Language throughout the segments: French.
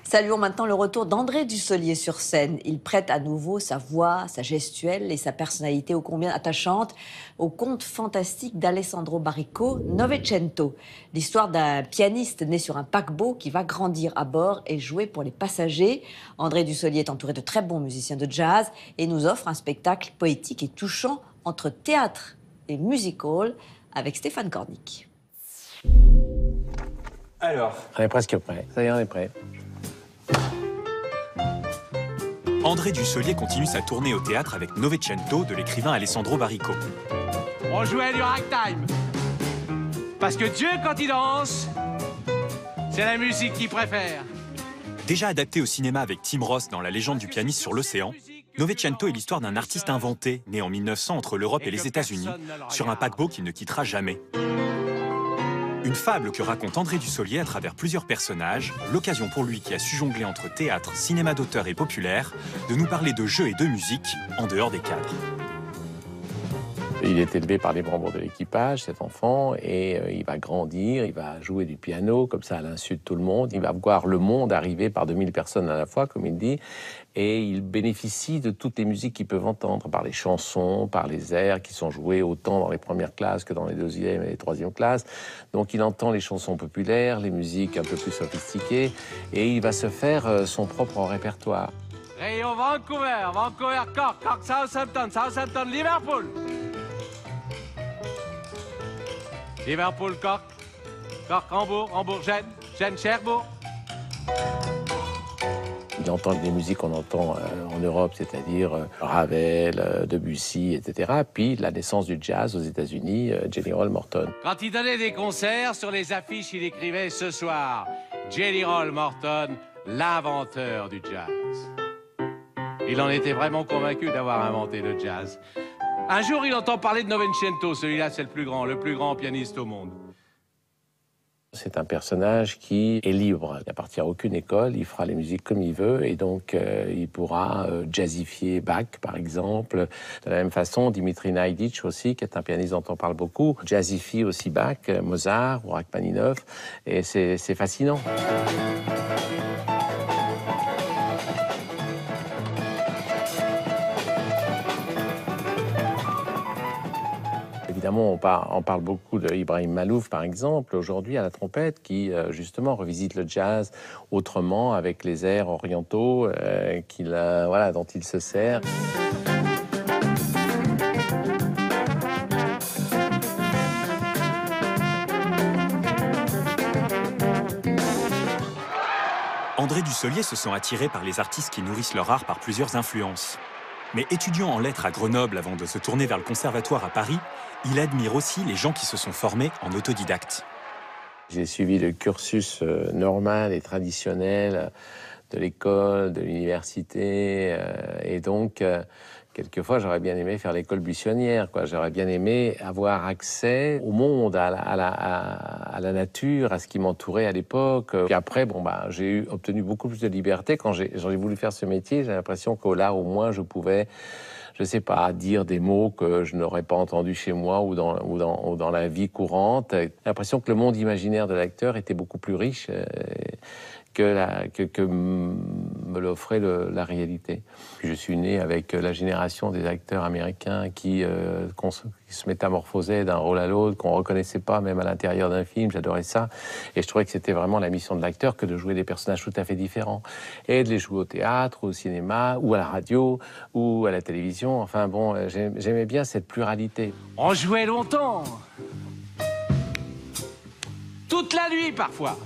Saluons maintenant le retour d'André Dussolier sur scène. Il prête à nouveau sa voix, sa gestuelle et sa personnalité ô combien attachante au conte fantastique d'Alessandro Baricco, Novecento. L'histoire d'un pianiste né sur un paquebot qui va grandir à bord et jouer pour les passagers. André Dussolier est entouré de très bons musiciens de jazz et nous offre un spectacle poétique et touchant entre théâtre et music hall avec Stéphane Cornic. Alors, on est presque prêt. Ça y est, on est prêt. André Dussolier continue sa tournée au théâtre avec Novecento de l'écrivain Alessandro Baricco. On jouait du ragtime. Parce que Dieu, quand il danse, c'est la musique qu'il préfère. Déjà adapté au cinéma avec Tim Roth dans La légende du pianiste sur l'océan, Novecento est l'histoire d'un artiste inventé, né en 1900 entre l'Europe et les États-Unis, sur un paquebot qu'il ne quittera jamais. Une fable que raconte André Dussolier à travers plusieurs personnages, l'occasion pour lui qui a su jongler entre théâtre, cinéma d'auteur et populaire, de nous parler de jeux et de musique en dehors des cadres. Il est élevé par les membres de l'équipage, cet enfant, et il va grandir, il va jouer du piano, comme ça, à l'insu de tout le monde. Il va voir le monde arriver par 2000 personnes à la fois, comme il dit, et il bénéficie de toutes les musiques qu'il peut entendre, par les chansons, par les airs qui sont joués autant dans les premières classes que dans les deuxièmes et les troisièmes classes. Donc il entend les chansons populaires, les musiques un peu plus sophistiquées, et il va se faire son propre répertoire. Rayon Vancouver, Vancouver, Cork, Cork, Southampton, Southampton, Liverpool. Liverpool, Cork, Cork, Hambourg, Hambourg, Gênes, Gênes, Cherbourg. Il entend des musiques qu'on entend en Europe, c'est-à-dire Ravel, Debussy, etc. Puis la naissance du jazz aux États-Unis, Jelly Roll Morton. Quand il donnait des concerts, sur les affiches, il écrivait ce soir Jelly Roll Morton, l'inventeur du jazz. Il en était vraiment convaincu d'avoir inventé le jazz. Un jour, il entend parler de Novecento. Celui-là, c'est le plus grand pianiste au monde. C'est un personnage qui est libre. Il n'appartient à aucune école, il fera les musiques comme il veut, et donc il pourra jazzifier Bach, par exemple. De la même façon, Dimitri Naïditch aussi, qui est un pianiste dont on parle beaucoup, jazzifie aussi Bach, Mozart ou Rachmaninoff, et c'est fascinant. Évidemment, on parle beaucoup de Ibrahim Malouf, par exemple, aujourd'hui à la trompette, qui justement revisite le jazz autrement, avec les airs orientaux dont il se sert. André Dussolier se sent attiré par les artistes qui nourrissent leur art par plusieurs influences. Mais étudiant en lettres à Grenoble avant de se tourner vers le conservatoire à Paris, il admire aussi les gens qui se sont formés en autodidacte. J'ai suivi le cursus normal et traditionnel de l'école, de l'université, et donc quelquefois j'aurais bien aimé faire l'école buissonnière, quoi. J'aurais bien aimé avoir accès au monde, à la nature, à ce qui m'entourait à l'époque. Puis après, j'ai obtenu beaucoup plus de liberté quand j'ai voulu faire ce métier. J'ai l'impression que là, au moins, je pouvais, je sais pas, dire des mots que je n'aurais pas entendus chez moi ou dans la vie courante. J'ai l'impression que le monde imaginaire de l'acteur était beaucoup plus riche que me l'offrait la réalité. Puis je suis né avec la génération des acteurs américains qui se métamorphosaient d'un rôle à l'autre, qu'on ne reconnaissait pas même à l'intérieur d'un film. J'adorais ça. Et je trouvais que c'était vraiment la mission de l'acteur que de jouer des personnages tout à fait différents. Et de les jouer au théâtre, au cinéma, ou à la radio, ou à la télévision. Enfin bon, j'aimais bien cette pluralité. On jouait longtemps. Toute la nuit, parfois.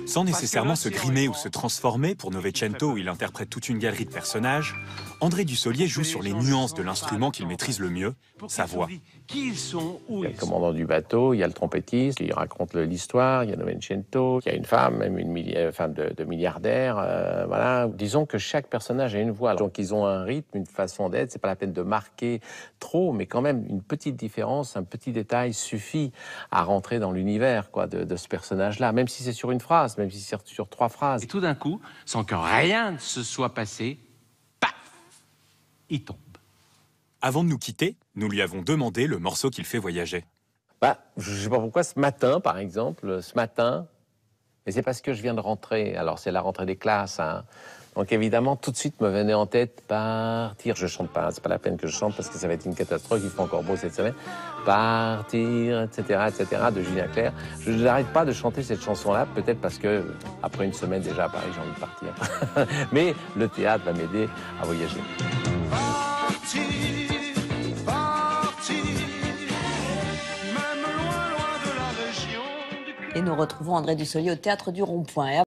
Sans nécessairement se grimer ou se transformer, pour Novecento où il interprète toute une galerie de personnages, André Dussolier joue sur les nuances de l'instrument qu'il maîtrise le mieux, sa voix. Qui ils sont, où il y a le commandant du bateau, il y a le trompettiste, qui raconte l'histoire, il y a Novecento, il y a une femme, même une femme de milliardaire, voilà. Disons que chaque personnage a une voix, donc ils ont un rythme, une façon d'être, c'est pas la peine de marquer trop, mais quand même une petite différence, un petit détail suffit à rentrer dans l'univers de ce personnage-là, même si c'est sur une phrase, même si c'est sur 3 phrases. Et tout d'un coup, sans que rien ne se soit passé, paf, il tombe. Avant de nous quitter, nous lui avons demandé le morceau qu'il fait voyager. Je ne sais pas pourquoi, ce matin, par exemple, Mais c'est parce que je viens de rentrer. Alors, c'est la rentrée des classes, hein. Donc, évidemment, tout de suite me venait en tête partir. Je chante pas, hein. C'est pas la peine que je chante parce que ça va être une catastrophe. Il fera encore beau cette semaine. Partir, etc., de Julien Clerc. Je n'arrête pas de chanter cette chanson-là, peut-être parce que, après une semaine déjà à Paris, j'ai envie de partir. Mais le théâtre va m'aider à voyager. Et nous retrouvons André Dussolier au Théâtre du Rond-Point.